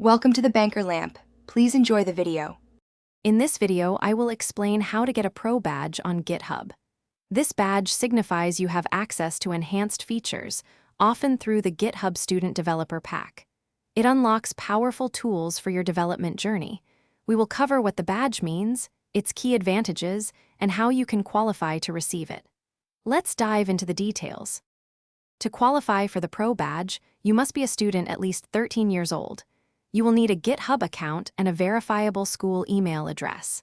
Welcome to the Banker Lamp. Please enjoy the video. In this video, I will explain how to get a Pro Badge on GitHub. This badge signifies you have access to enhanced features, often through the GitHub Student Developer Pack. It unlocks powerful tools for your development journey. We will cover what the badge means, its key advantages, and how you can qualify to receive it. Let's dive into the details. To qualify for the Pro Badge, you must be a student at least 13 years old. You will need a GitHub account and a verifiable school email address.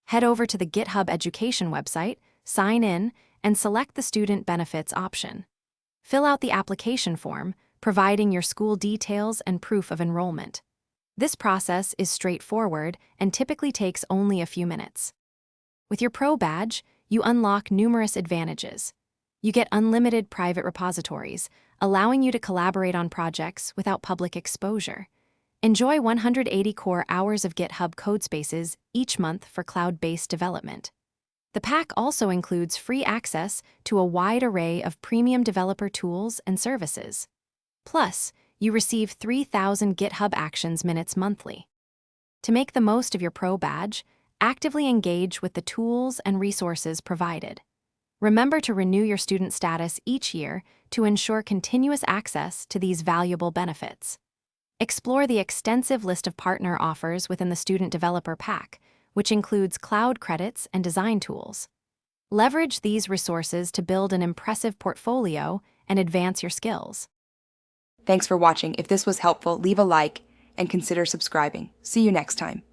Head over to the GitHub Education website, sign in, and select the Student Benefits option. Fill out the application form, providing your school details and proof of enrollment. This process is straightforward and typically takes only a few minutes. With your Pro Badge, you unlock numerous advantages. You get unlimited private repositories, allowing you to collaborate on projects without public exposure. Enjoy 180 core hours of GitHub codespaces each month for cloud-based development. The pack also includes free access to a wide array of premium developer tools and services. Plus, you receive 3,000 GitHub Actions minutes monthly. To make the most of your Pro Badge, actively engage with the tools and resources provided. Remember to renew your student status each year to ensure continuous access to these valuable benefits. Explore the extensive list of partner offers within the Student Developer Pack, which includes cloud credits and design tools. Leverage these resources to build an impressive portfolio and advance your skills. Thanks for watching. If this was helpful, leave a like and consider subscribing. See you next time.